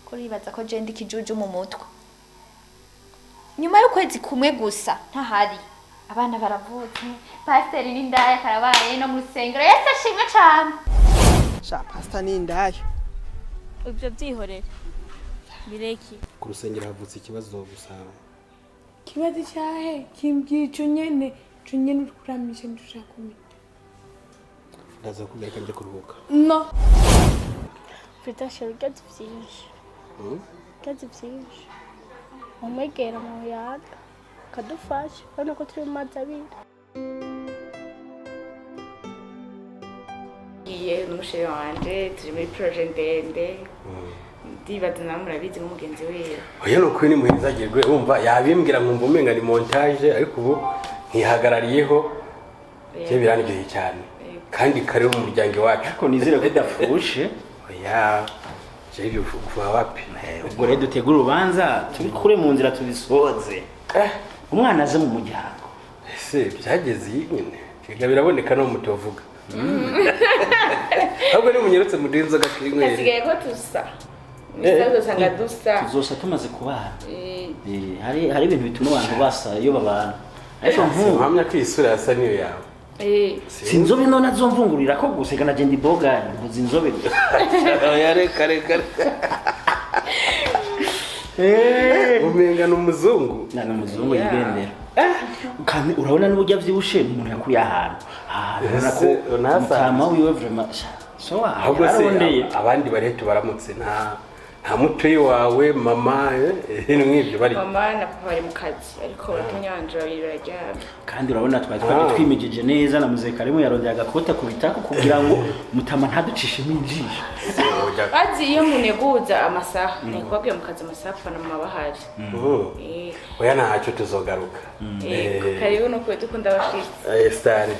kuri baza ko je ndi kijuju mu mutwe nyuma y'ukwezi kumwe gusa ntahari abana baravutse pasiteri n'indaya karabaye no mu rusengero yese ashimwe cyane sha pastor n'indaya ibyo byihorera bireki ku rusengero havutse ikibazo gusa kibazo cyahe kimbyico nyene kuramisha ndushaka kumenya ndaza kugaruka nje kuruhuka no Fitashero gazi byinshi gazi byinshi umwegera mu yaga kadufasha urabona ko turi mu mazi abiri n'umushere wanje turi muri projet ndende ndibaza nawe murabizi nk'umugenzi wiwe oya no kuri ni muhizagirwe umva yabimbwira nkumva umenga ni montage ariko ubu ntihagarariyeho je birangiye cyane kandi kare mu muryango wacu ariko nizere ko dafushe oya je ibyo kuva wapi ubwo rero dutegura urubanza tubikure mu nzira tubisoze umwana aze mu muryango ese byageze nyine kiga biraboneka no mutovuga ahubwo ni munyerutse mudinzo gakirinkwe asigaye ko tusa nisazo sanga dusa tuzosa tumaze kubana hari ibintu bituma abantu basa iyo babana ariko mpamya kwisura yasa niyo yawe sinzobe none azomvungurira ko gusega na jendi boga mbuzi inzobe reka umenga n'umuzungu na n'umuzungu yigendera kandi urabona n'uburyo avyibushe umuntu yakuye ahantu urabona ko mutama wiwe vraiment so ahubwo se abandi baretu baramutse nta mutoyi wawe mama n'ibyo bari mama na papa bari mu kazi ariko batanyanje bararyama kandi urabona twari twimijije neza na muzeka arimo yarondeye agakota kubitako kugira ngo mutama ntaducishe n'injisho bazi iyo muneguza amasaha ni kubabwiye mu kazi amasaha fana mu mabahari oya ntacyo tuzogaruka karibu no kwe dukunda abashitsi stare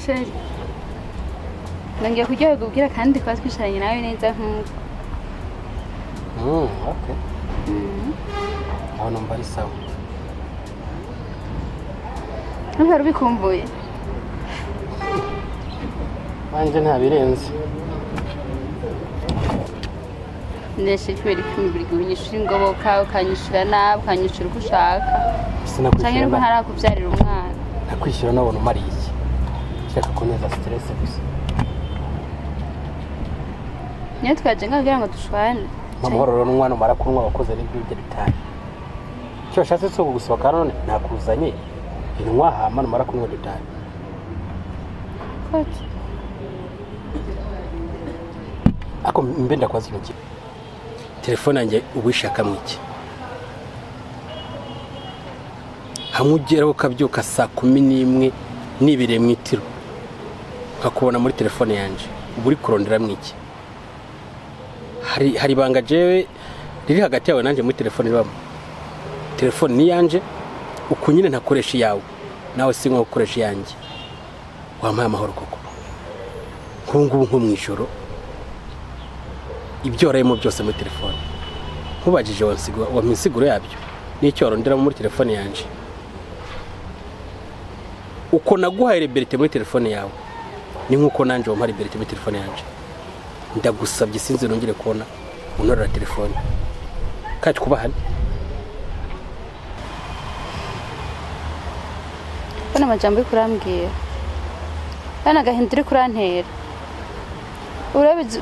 Sheri nongeye kuryoherwa kubwira kandi kwa twicaranye nawe neza nk'uko okay aho numva ari sawa ntuhora ubikumbuye banje nta birenze ndetse kubera ikimibiri guhinyishura ingoboka ukanyishura nabi ukanyishura uko ushaka cyangwa nuko ntarakubyarira umwana nakwishyura nabona umariye iki shaka kuneza stress gusa niyo twaje ngagira ngo dushwane mamahoro n'umwana umara kunwa abakoze n'ibyo bitanye cyo washatse cyo gusohoka none nakuzanye inwa hama numara kunwa dutanye kote ako mbe ndakwaza iki telefone yanjye ubishaka mwiki hamugeraho kabyuka saa 11 nibire mwitiro nkakubona muri telefone yanje uburi kurondera mwiki hari banga jewe riri hagati yawe nanje muri telefone ribamo telefone ni yanje ukunyine ntakoresha yawe nawe sinko gukoresha yanje wampaye amahoro koko nkungu nko mwijoro ibyo warayemo byose muri telefone nkubajije wa misiguro yabyo n'icyo warondera muri telefone yanje uko naguhaye liberté muri telefone yawe ni nkuko nanje wampaye liberté muri telefone yanje ndagusabye sinzi nongere kubona unorera telefone kati kuba hano bana majambo kurambwira bana gahindura kurantera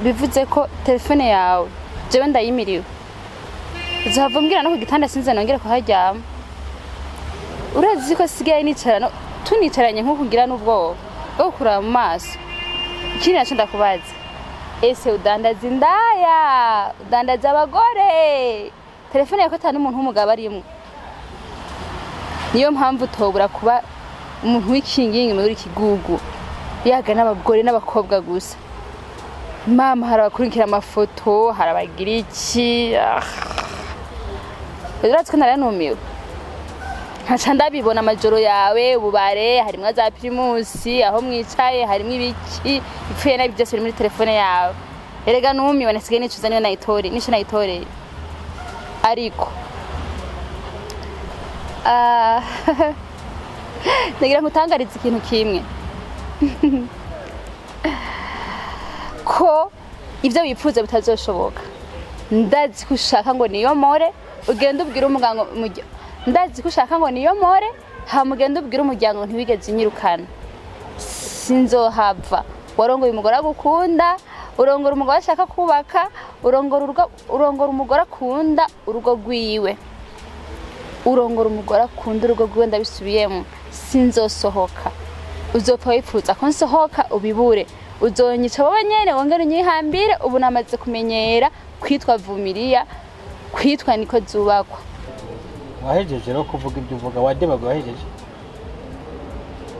bivuze ko telefone yawe jewe ndayimiriwe uzavumbwira no ku gitanda sinzi nongere kuharyama urazi ko sigaye nicara tunicaranye nko kugira n'ubwoba bwo kuraba mu maso ikindi naco ndakubaza ese udandaza indaya udandaza abagore telefone yako atari umuntu w'umugabo arimwe niyo mpamvu utobura kuba umuntu w'ikingingi muri kigugu yaga n'abagore n'abakobwa gusa mama harabakurikira amafoto harabagira iki uratse naranumiwe nkaca ndabibona amajoro yawe ububare harimwe za primusi aho mwicaye harimwe ibiki ipfuye nabi byose muri telefone yawe erega numiwe nasigaye nicuza niyo nayitoreye ariko ndagira nkutangariza ikintu kimwe ko ibyo wifuza bitazoshoboka. Ndazi ko ushaka ngo niyo more ugenda ubwira umuganga ndazi ko ushaka ngo niyo more hamugenda ubwira umuryango ntiwigeze inyirukana. Sinzohava. Warongoye umugore agukunda, urongora umugore ashaka kubaka, urongora umugore akunda urugo rwiwe. Urongora umugore akunda urugo rwiwe ndabisubiyemo. Sinzosohoka. Uzopfa wifuza ko nsohoka ubibure. Uzonyica wowe nyene wongera unyihambire. Ubu namaze kumenyera kwitwa Vumiriya, kwitwa niko zubakwa. Wahejeje rero kuvuga ibyo uvuga wadebaga wahejeje.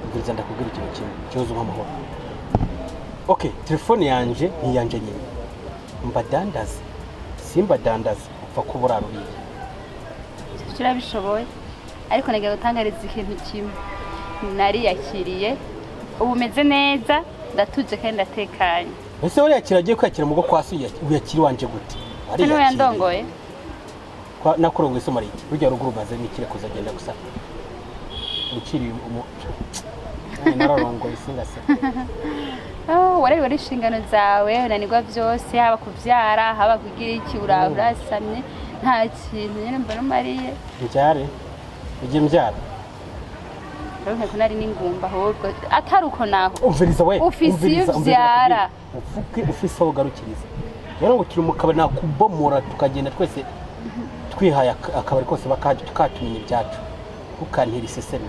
Ngiriza ndakubwira ikintu kimwe cyozo nk'amahoro. Okay, telefone yanje ntiyanje nyine. Mbadandaza. Simbadandaza upfa kuburaruriye. Turabishoboye. Ariko nagiye gutangariza ikintu kimwe. Nari yakiriye. Ubu meze neza, ndatuje kandi ndatekanye. Ese wari yakiragiye kwakira mugo kwasuye uyakiri wanje gute? Ari yandongoye. Kwa nakurongo isomo riki. Burya ruguru maze nikire kuzagenda gusa. Ukiri nararongoye singase. Wari inshingano zawe unanirwa byose haba kuvyara haba kugira iki urasamye nta kintu nyene mbona mariye njare uje mbyara rero nari n'ingumba ahubwo ataruko naho umviriza we ufisi uvyara ufisi aho garukiriza rero ngo turi mu kabari nakubomora tukagenda twese twihaye akabari kose bakaje tukatumenya ibyacu ukantira iseseme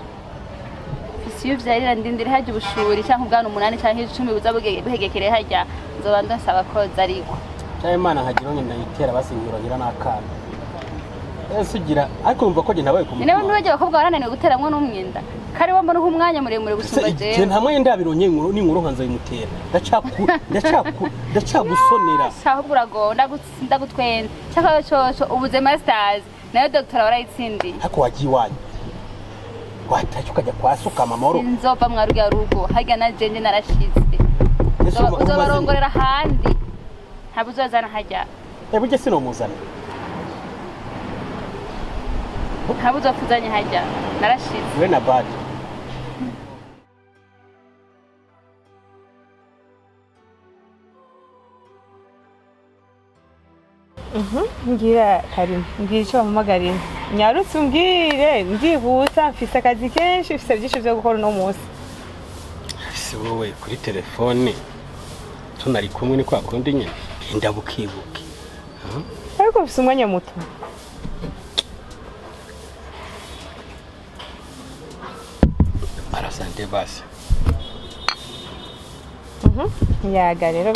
iyo vyarira ndindire haje ubushuri cyangwa ubwana 8 cyangwa 10 buza buhegekere hajya nzoba ndasaba ko zariko cyane Imana nkagira ngo ndayitera basinyurahira nakana ese ugira ariko umva ko je nabaye ku niba ndibaje bakobwa barananiwe guteramwe n'umwinda kari wambo no umwanya muremure gusumba je je ntamwe ndabironye n'inkuru hanze yimutera ndacagusonera saho buragonda ndagutwenda cyaka cyo ubuze masters nayo doctor warayitsindiye hako wagiwanye wataje ukajya kwasuka amahoro sinzova mwaruga rugo hajya na jenje narashize uzobarongorera handi ntabuzozana hajya burya sino muzana ntabuzofuzanye hajya narashize we na bad ngira Karim ngira icyo bamumagarira nyarutse umbwire ndihuta mfise akazi kenshi mfise byinshi byo gukora no munsi se wowe kuri telefone tunari kumwe ni kwa kundi nyine ndabukibuke ariko mfise umwanya muto arasante basi yaga rero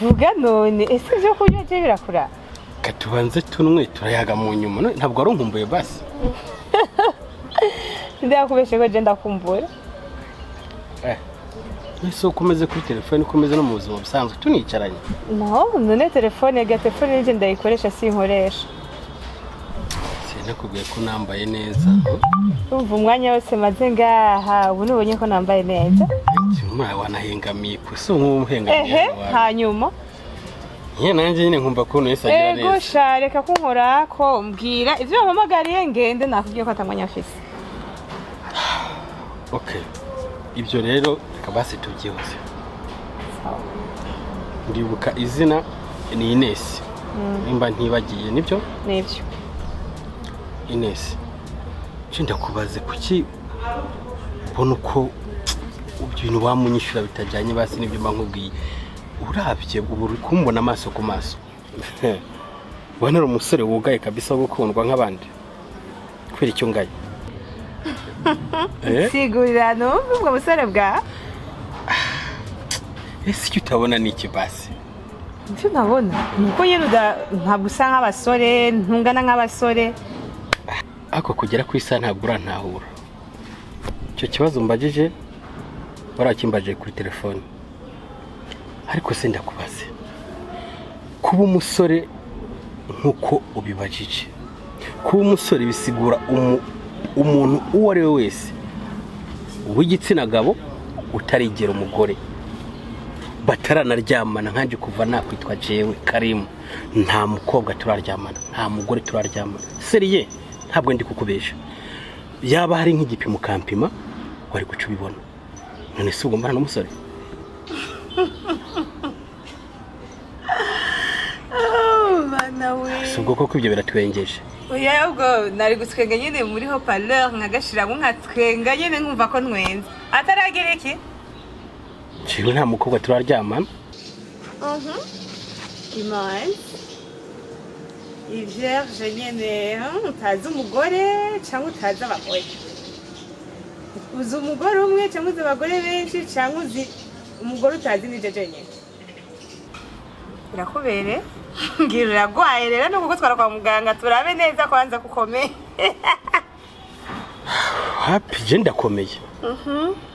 vuga none ese byo kurya je birakura katubanze tunwe turayaga mu nyuma ntabwo ari nkumbuye basi ndakubeshe ko je ndakumbura ese ukomeze kuri telefone ukomeze no mu buzima busanzwe tunicaranye none telefone nje ndayikoresha sinkoresha nakubwiye ko nambaye neza umva umwanya wose maze ngaha ubu nubonye ko nambaye neza cyuma wanahengamiye kuso nk'umuhengamiye hanyuma nanjye nyine nkumva ko nese agira neza ego shareka kunkora ko mbwira ivyo bampamagariye ngende nakubwiye ko atamwanya afise okay ibyo rero kabase tubyihose ndibuka izina ni Ines nimba ntibagiye nibyo Ines cinda kubaze kuki ubona uko ibintu bamunyishura bitajyanye basi nibyo bankubwiye urabye ubu kumbona amaso ku maso ubona umusore wugaye kabisa wo gukundwa nk'abandi kwera icyo ngaye sigurira ubwo musore bwa ese icyo utabona ni iki basi icyo nabona nuko nyine ntabwo usa nk'abasore ntungana nk'abasore ako kugera ku isa ntabwo urantahura icyo kibazo mbajije warakimbaje kuri telefone ariko se ndakubaze kuba umusore nkuko ubibajije kuba umusore bisigura umuntu uwo ari we wese w'igitsina gabo utarigera umugore bataranaryamana nkanje kuva nakwitwa jewe Karim nta mukobwa turaryamana nta mugore turaryamana seriye ntabwo ndi kukubesha yaba hari nk'igipimo kampima wari guca ubibona none si ubwo mbana n'umusore Mana we. si ubwo koko ibyo biratwengeje Oya ubwo nari gutwenga nyine muri haut-parleur nkagashiramo nkatwenga nyine nkumva ko ntwenze. Ataragira iki? jewe nta mukobwa turaryamana Imanzi. Ivierge nyene utazi umugore cyangwa utazi abagore. Uzi umugore umwe cyangwa uzi abagore benshi cyangwa uzi umugore utazi nijeje nyene. Birakubere? Ngira uragwaye rero nuko twara kwa muganga turabe neza kwanza kukomeye. happy je ndakomeye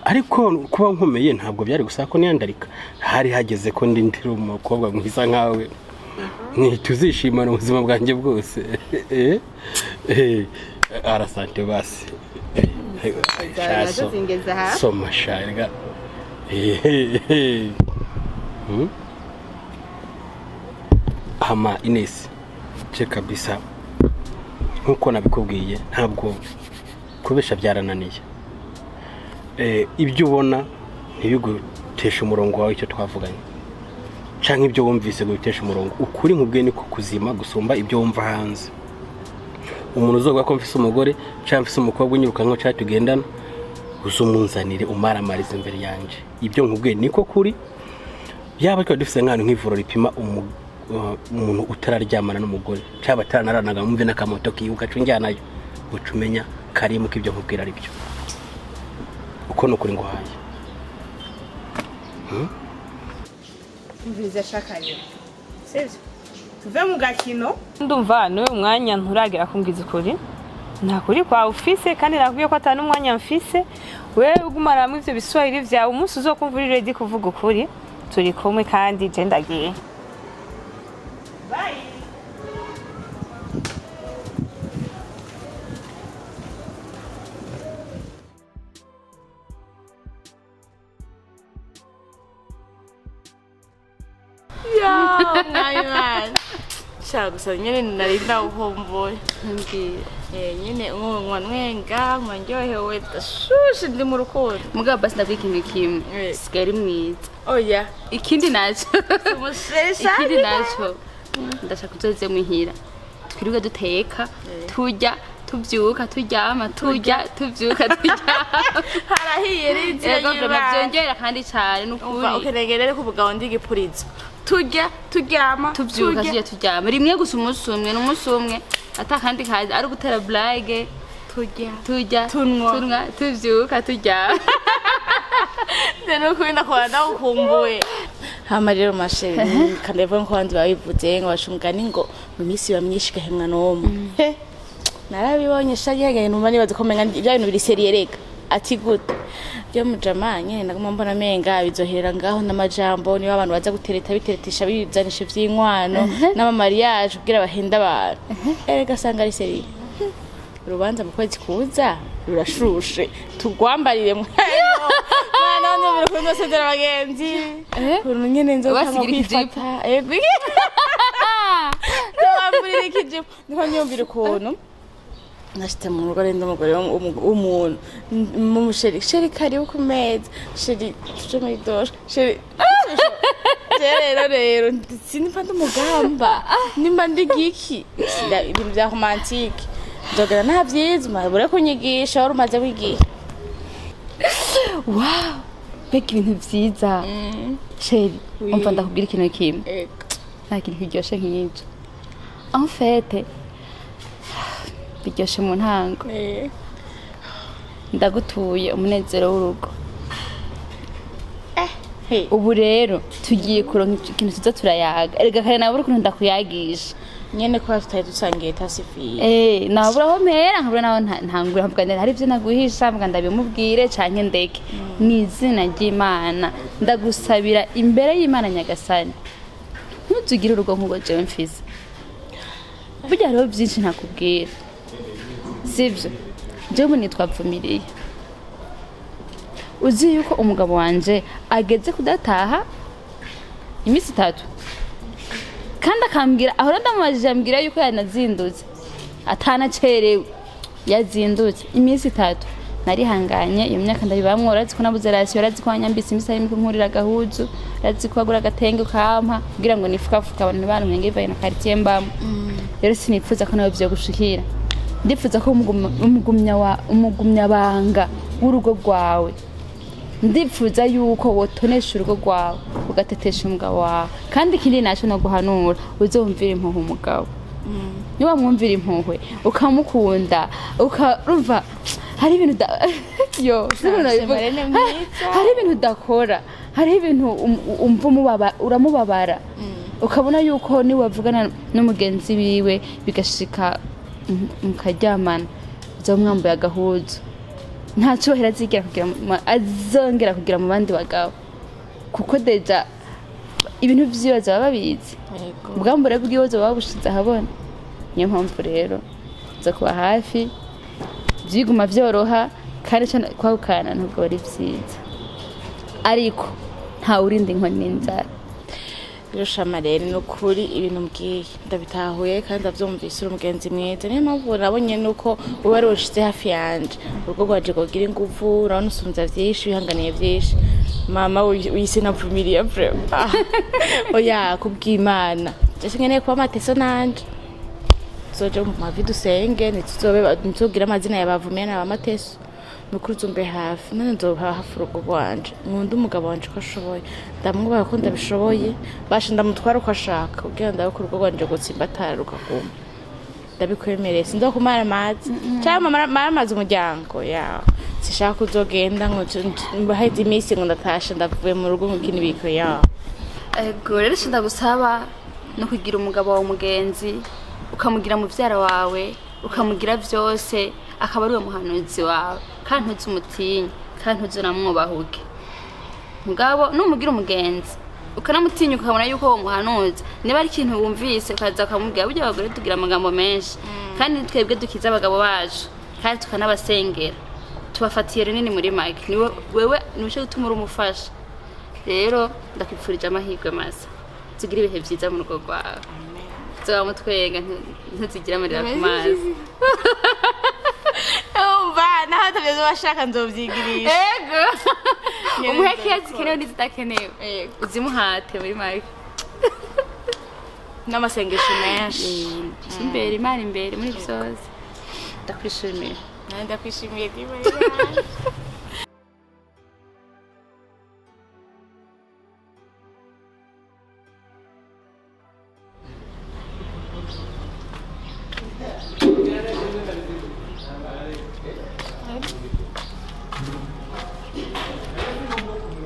ariko kuba nkomeye ntabwo byari gusaba ko niyandarika hari hageze ko ndindira umukobwa mwiza nkawe tuzishimana ubuzima bwanjye bwose arasante basi soma sharga hama Ines je kabisa nkuko nabikubwiye ntabwo kubesha byarananiye ibyo ubona ntibigutesha umurongo wawe icyo twavuganye canke ibyo wumvise gutesha umurongo ukuri nkubwiye niko kuzima gusumba ibyo wumva hanze umuntu uzoga ko mfise umugore canke mfise umukobwa unyiruka nko cyari tugendana uzumunzanire umaramarize imbere yanje ibyo nkubwiye niko kuri yaba ko dufise nk'ahantu nk'ivuro ripima umuntu utararyamana n'umugore cyaba ataranaranaga mumve n'akamoto kiyuka cunjyanayo ucumenya karimu k'ibyo nkubwira ari byo uko nukuri ngo haye Mvize shakanye. Sivyo? Tuve mu gakino. Ndumva no umwanya nturagera kumbwiza ukuri. Nta kuri kwa ufise kandi nakubwiye ko atanu umwanya mfise. Wewe ugumara mu ivyo biswahili vyawe umunsi uzokumva uri ready kuvuga ukuri. Turi kumwe kandi je ndagiye. Bye. Nayo gusa nyine nari ndawuhomboye nyine umwe nwenga mwanyohewe ndashushe ndi mu rukundo mugabo basi ndabwira ikintu kimwe sigari mwiza oya ikindi naco umusesha ikindi naco ndashaka kuzoze muhira twirirwe duteka turya tubyuka turyama turya tubyuka turyama harahiye rinzira byongera kandi cyane n'ukuri ukenegere ko ubugabo ndigipurizo turya turyama tubyuka turyama rimwe gusa umunsi umwe n'umunsi umwe atakandi kazi ari gutera blague turya tunwa tubyuka turyama Deno kwenda kwa ukumbuye hama rero masheri kandi vuga ko bandi babivuze ngo bashumugani ngo mu minsi bamyishika hemwa nomo narabibonye shagege numva nibaze ko menga ibya bintu biri serie rega ati gute byo mujamanye naguma mbona menga bizohera ngaho n'amajambo niba abantu baza gutereta biteretisha bizanisha vy'inkwano n'ama mariage kugira bahenda abantu erega sanga ari serie urubanza mu kwezi kuza rurashushe tugwambarire mwana n'ubiro kuno sendera bagenzi umuntu nyene nzo kwifata ego ndabamburira ikijipo niko nyumvira ukuntu nashite mu rugo rendo umugore w'umuntu mu sheri kari ku meza sheri tuje muri doshe sheri rero sinipanda umugamba nimba ndigiki ibintu bya romantique Jogera nta byiza mabure kunyigisha wari umaze wigiye wow beka ibintu byiza sheri umva ndakubwira ikintu kimwe nta kintu kiryoshe nk'icyo en fait biryoshe mu ntango ndagutuye umunezero w'urugo ubu rero tugiye kuronka ikintu tuza turayaga erega kare nawe ukuntu ndakuyagisha nyene kwa tutari dusangiye tasifiye nabura aho mpera nkabura naho ntangura mvuga hari ibyo naguhisha mvuga ndabimubwire canke ndeke ni izina ry'Imana ndagusabira imbere y'Imana nyagasani ntuzugire urugo nk'uko jewe mfise burya hariho byinshi ntakubwira sivyo jewe nitwapfumiriye uzi yuko umugabo wanje ageze kudataha iminsi 3 kandi akambwira aho ndamubajije ambwira yuko yanazindutse atanacerewe yazindutse iminsi 3 narihanganye iyo myaka ndabibamwe urazi ko nabuze rasiyo urazi ko anyambise imisa y'imiko nkurira gahuzu urazi ko agura gatenge ukampa kugira ngo nifukafuka abantu bantu nkenge bivaye na quartier mbamo rero sinipfuza ko nawe byo gushikira ndifuza ko umugumya banga w'urugo rwawe ndifuza yuko wotonesha urugo rwawe ugatetesha umugabo wawe kandi ikindi naco no guhanura uzumvira impuhwe umugabo niba mwumvira impuhwe ukamukunda ukarumva hari ibintu hari ibintu udakora hari ibintu umva uramubabara ukabona yuko ni wavugana n'umugenzi wiwe bigashika mukaryamana zo mwambaye agahuzu nta cyubahiro azongera kugira mu bandi bagabo kuko deja ibintu by'ibibazo baba babizi ubwambure bw'ibibazo baba bushize ahabona niyo mpamvu rero zo kuba hafi byiguma byoroha kandi kwahukana ntabwo ari byiza ariko nta urinda inkoni n'inzara Irashushe rero ni ukuri ibintu mbwiye ndabitahuye kandi ndabyumvise uri umugenzi mwiza niyo mpamvu nabonye nuko uba wari ushize hafi yanje urugo rwaje kugira ingufu urabona usumza byinshi wihanganiye byinshi mama uyise napfumiriye vrema oya kubw'Imana cyese nkeneye kuba mateso nanje zoje mu mavi dusenge nituzogira amazina yabavumiye n'abamateso nukuri zumbe hafi none nzoba hafi urugo rwanje nkunda umugabo wanje ko ashoboye ndamwubaha ko ndabishoboye basha ndamutwara uko ashaka kugira ngo ndabe urugo rwanje gutsimbatara rukaguma ndabikwemereye sinzokumara amazi cyangwa mara amazi umuryango yawe sishaka kuzogenda ngo mbaheze iminsi ngo ndatasha ndavuye mu rugo nk'ikindi biko yawe ego rero ndagusaba no kugira umugabo wawe umugenzi ukamugira muvyara wawe ukamugira vyose akaba ari we muhanuzi wawe kandi ntuzi umutinyi kandi ntuzi namwubahuke mugabo numugira umugenzi ukanamutinya ukabona yuko uwo muhanuzi niba ari ikintu wumvise ukaza ukamubwira burya abagore tugira amagambo menshi kandi twebwe dukiza abagabo bacu kandi tukanabasengera tubafatiye runini muri mike wewe niwe gutuma uri umufasha rero ndakwifurije amahirwe masa tugira ibihe byiza mu rugo rwawe zoba mutwenga ntuzigira amarira ku mazi umva naho tabyo bashaka nzobyigirisha ego umuheke yazikenewe n'izitakenewe uzimuhate muri mike n'amasengesho menshi imbere imana imbere muri byose ndakwishimiye ndakwishimiye diba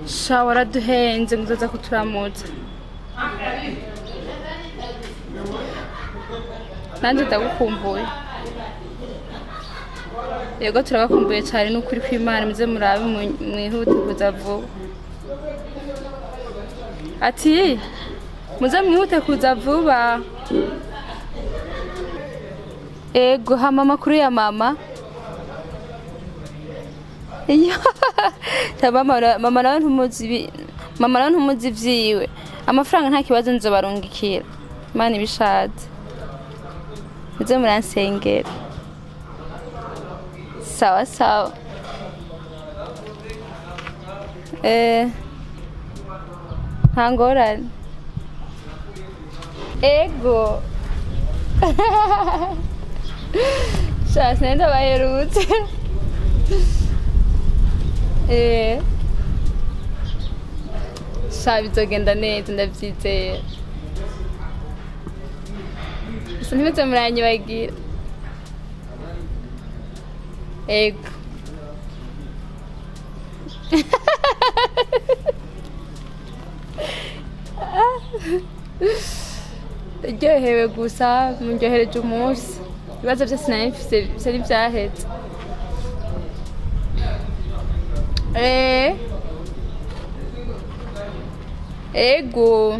shawara duhenze nguzoza kuturamutsa nanje ndagukumbuye yego turabakumbuye cyane n'ukuri kw'Imana muze murabe mwihute kuza vuba ati muze mwihute kuza vuba ego hama makuru ya mama mama nawe ntumuzi vyiwe amafaranga nta kibazo nzobarungikira Imana ibishatse muze muransengera sawa sawa nta ngorane ego shasi nenda baherutse sha bizogenda neza ndavyizeye gusa ntimuze muranyibagira ego ndaryohewe gusa mundyohereje umunsi ibibazo byose nari mfise bisa n'ivyaheze ego